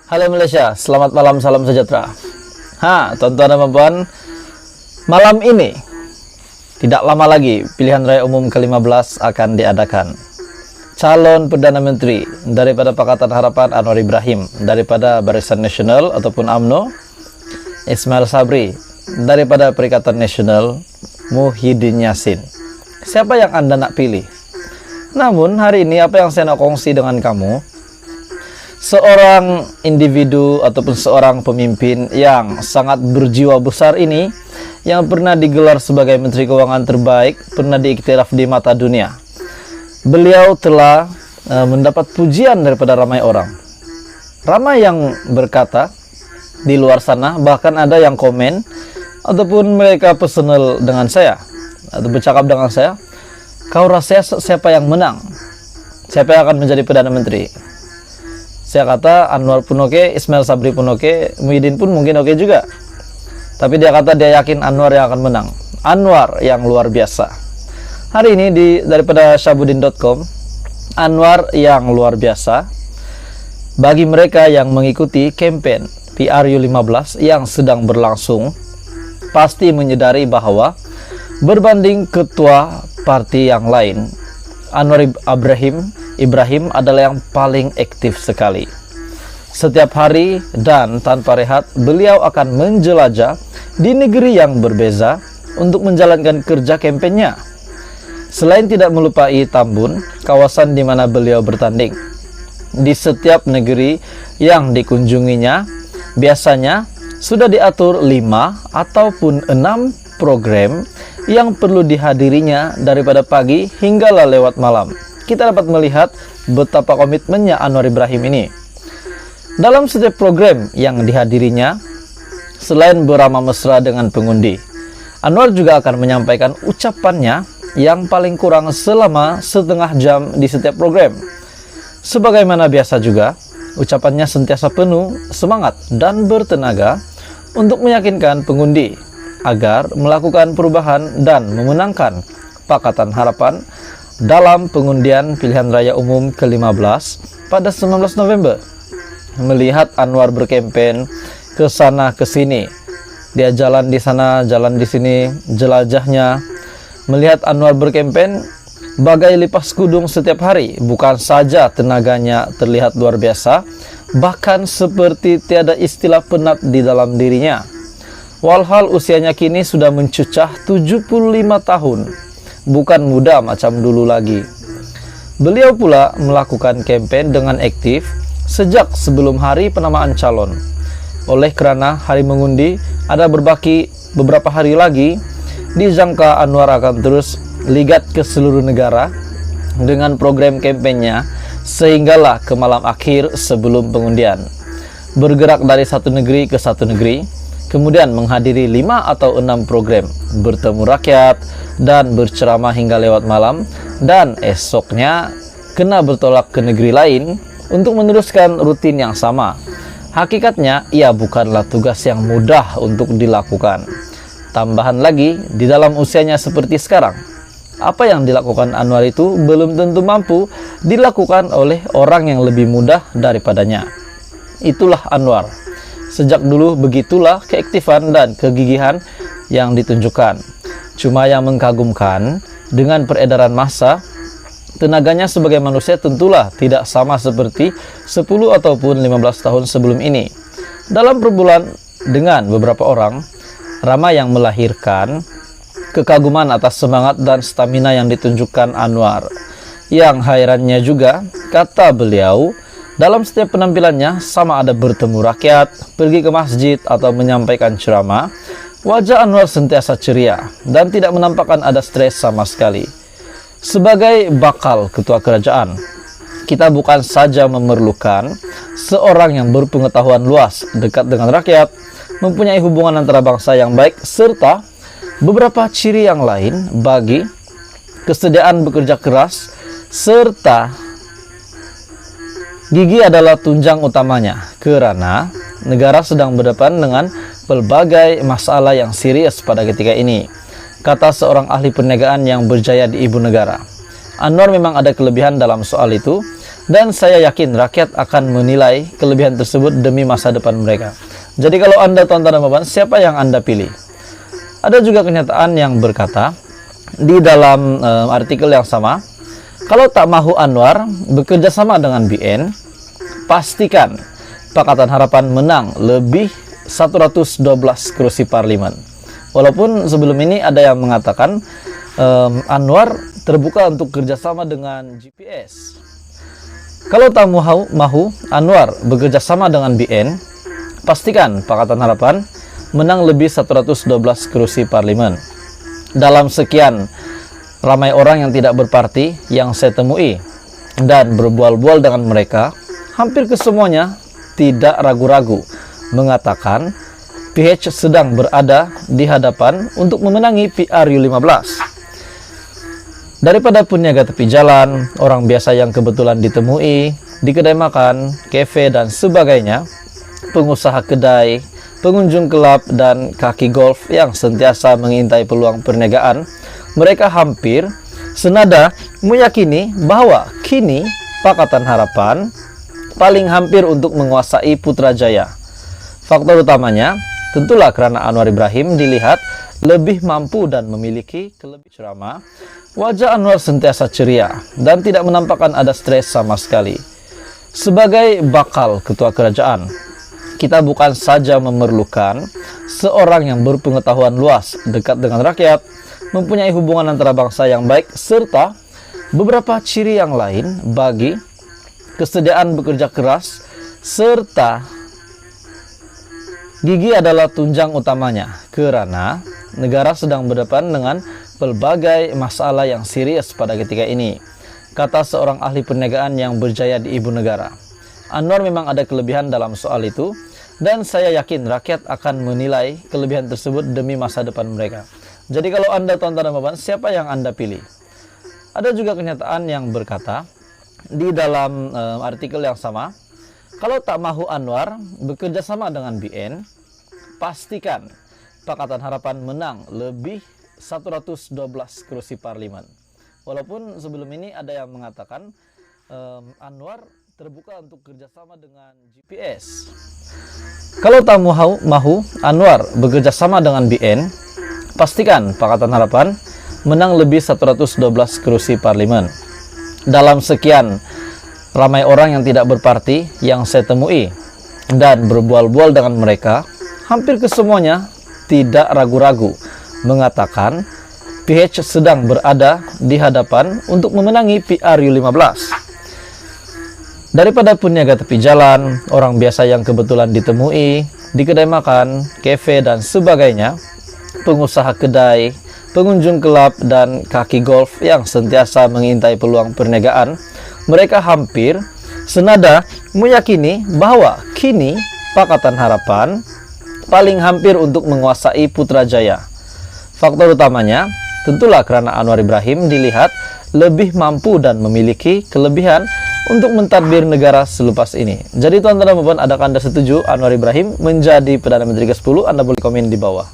Halo Malaysia, selamat malam, salam sejahtera. Tuan-tuan dan puan, malam ini tidak lama lagi pilihan raya umum ke-15 akan diadakan. Calon Perdana Menteri daripada Pakatan Harapan Anwar Ibrahim, daripada Barisan Nasional ataupun UMNO Ismail Sabri, daripada Perikatan Nasional Muhyiddin Yassin. Siapa yang Anda nak pilih? Namun hari ini apa yang saya nak kongsi dengan kamu, seorang individu ataupun seorang pemimpin yang sangat berjiwa besar ini, yang pernah digelar sebagai Menteri Keuangan terbaik, pernah diiktiraf di mata dunia. Beliau telah mendapat pujian daripada ramai orang. Ramai yang berkata di luar sana, bahkan ada yang komen ataupun mereka personal dengan saya atau bercakap dengan saya, kau rasa siapa yang menang? Siapa yang akan menjadi Perdana Menteri? Saya kata Anwar pun oke, Ismail Sabri pun oke, Muhyiddin pun mungkin oke juga. Tapi dia kata dia yakin Anwar yang akan menang. Anwar yang luar biasa. Hari ini daripada syahbudin.com, Anwar yang luar biasa. Bagi mereka yang mengikuti campaign PRU15 yang sedang berlangsung, pasti menyadari bahwa berbanding ketua parti yang lain, Anwar Ibrahim adalah yang paling aktif sekali. Setiap hari dan tanpa rehat, beliau akan menjelajah di negeri yang berbeza untuk menjalankan kerja kampanyenya. Selain tidak melupai Tambun, kawasan di mana beliau bertanding, di setiap negeri yang dikunjunginya, biasanya sudah diatur 5 ataupun 6 program yang perlu dihadirinya daripada pagi hinggalah lewat malam. Kita dapat melihat betapa komitmennya Anwar Ibrahim ini. Dalam setiap program yang dihadirinya, selain beramah mesra dengan pengundi, Anwar juga akan menyampaikan ucapannya yang paling kurang selama setengah jam di setiap program. Sebagaimana biasa juga, ucapannya sentiasa penuh semangat dan bertenaga untuk meyakinkan pengundi agar melakukan perubahan dan memenangkan Pakatan Harapan dalam pengundian pilihan raya umum ke-15 pada 19 November. Melihat Anwar berkempen ke sana ke sini, dia jalan di sana, jalan di sini, jelajahnya. Melihat Anwar berkempen bagai lipas kudung setiap hari, bukan saja tenaganya terlihat luar biasa, bahkan seperti tiada istilah penat di dalam dirinya. Walhal usianya kini sudah mencucah 75 tahun. Bukan muda macam dulu lagi. Beliau pula melakukan kampanye dengan aktif sejak sebelum hari penamaan calon. Oleh kerana hari mengundi ada beberapa hari lagi, dijangka Anwar akan terus ligat ke seluruh negara dengan program kampanyenya sehinggalah ke malam akhir sebelum pengundian. Bergerak dari satu negeri ke satu negeri, kemudian menghadiri 5 atau 6 program, bertemu rakyat dan berceramah hingga lewat malam, dan esoknya kena bertolak ke negeri lain untuk meneruskan rutin yang sama. Hakikatnya ia bukanlah tugas yang mudah untuk dilakukan. Tambahan lagi, di dalam usianya seperti sekarang, apa yang dilakukan Anwar itu belum tentu mampu dilakukan oleh orang yang lebih mudah daripadanya. Itulah Anwar. Sejak dulu begitulah keaktifan dan kegigihan yang ditunjukkan. Cuma yang mengkagumkan, dengan peredaran massa, tenaganya sebagai manusia tentulah tidak sama seperti 10 ataupun 15 tahun sebelum ini. Dalam perbulan dengan beberapa orang, ramai yang melahirkan kekaguman atas semangat dan stamina yang ditunjukkan Anwar. Yang hairannya juga, kata beliau, dalam setiap penampilannya, sama ada bertemu rakyat, pergi ke masjid, atau menyampaikan ceramah, wajah Anwar sentiasa ceria dan tidak menampakkan ada stres sama sekali. Sebagai bakal ketua kerajaan, kita bukan saja memerlukan seorang yang berpengetahuan luas, dekat dengan rakyat, mempunyai hubungan antara bangsa yang baik, serta beberapa ciri yang lain bagi kesediaan bekerja keras, serta gigi adalah tunjang utamanya, kerana negara sedang berdepan dengan berbagai masalah yang serius pada ketika ini, kata seorang ahli perniagaan yang berjaya di ibu negara. Anwar memang ada kelebihan dalam soal itu, Dan saya yakin rakyat akan menilai kelebihan tersebut demi masa depan mereka. Jadi kalau Anda tuan-tuan dan puan, siapa yang Anda pilih? Ada juga kenyataan yang berkata di dalam artikel yang sama, kalau tak mahu Anwar bekerja sama dengan BN, pastikan Pakatan Harapan menang lebih 112 kursi parlemen. Walaupun sebelum ini ada yang mengatakan Anwar terbuka untuk kerjasama dengan GPS. Kalau tak mahu Anwar bekerja sama dengan BN, pastikan Pakatan Harapan menang lebih 112 kursi parlemen. Dalam sekian ramai orang yang tidak berparti yang saya temui dan berbual-bual dengan mereka, hampir kesemuanya tidak ragu-ragu mengatakan PH sedang berada di hadapan untuk memenangi PRU15. Daripada peniaga tepi jalan, orang biasa yang kebetulan ditemui di kedai makan, kafe, dan sebagainya, pengusaha kedai, pengunjung klub, dan kaki golf yang sentiasa mengintai peluang perniagaan, mereka hampir senada meyakini bahwa kini Pakatan Harapan paling hampir untuk menguasai Putrajaya. Faktor utamanya tentulah karena Anwar Ibrahim dilihat lebih mampu dan memiliki kelebihan ceramah. Wajah Anwar sentiasa ceria dan tidak menampakkan ada stres sama sekali. Sebagai bakal ketua kerajaan, kita bukan saja memerlukan seorang yang berpengetahuan luas, dekat dengan rakyat, mempunyai hubungan antara bangsa yang baik, serta beberapa ciri yang lain bagi kesediaan bekerja keras, serta gigi adalah tunjang utamanya, karena negara sedang berdepan dengan pelbagai masalah yang serius pada ketika ini, kata seorang ahli perniagaan yang berjaya di ibu negara. Anwar memang ada kelebihan dalam soal itu, dan saya yakin rakyat akan menilai kelebihan tersebut demi masa depan mereka. Jadi kalau Anda tuan-tuan dan puan, siapa yang Anda pilih? Ada juga kenyataan yang berkata di dalam artikel yang sama, kalau tak mahu Anwar bekerja sama dengan BN, pastikan Pakatan Harapan menang lebih 112 kursi parlemen. Walaupun sebelum ini ada yang mengatakan Anwar terbuka untuk kerjasama dengan GPS. Kalau tak mahu Anwar bekerja sama dengan BN, pastikan Pakatan Harapan menang lebih 112 kursi parlemen. Dalam sekian ramai orang yang tidak berparti yang saya temui dan berbual-bual dengan mereka, hampir kesemuanya tidak ragu-ragu mengatakan PH sedang berada di hadapan untuk memenangi PRU15. Daripada peniaga tepi jalan, orang biasa yang kebetulan ditemui di kedai makan, kafe, dan sebagainya, pengusaha kedai, pengunjung klub, dan kaki golf yang sentiasa mengintai peluang perniagaan, mereka hampir senada meyakini bahwa kini Pakatan Harapan paling hampir untuk menguasai Putrajaya. Faktor utamanya tentulah karena Anwar Ibrahim dilihat lebih mampu dan memiliki kelebihan untuk mentadbir negara selepas ini. Jadi tuan-tuan dan puan, adakah Anda setuju Anwar Ibrahim menjadi Perdana Menteri ke-10? Anda boleh komen di bawah.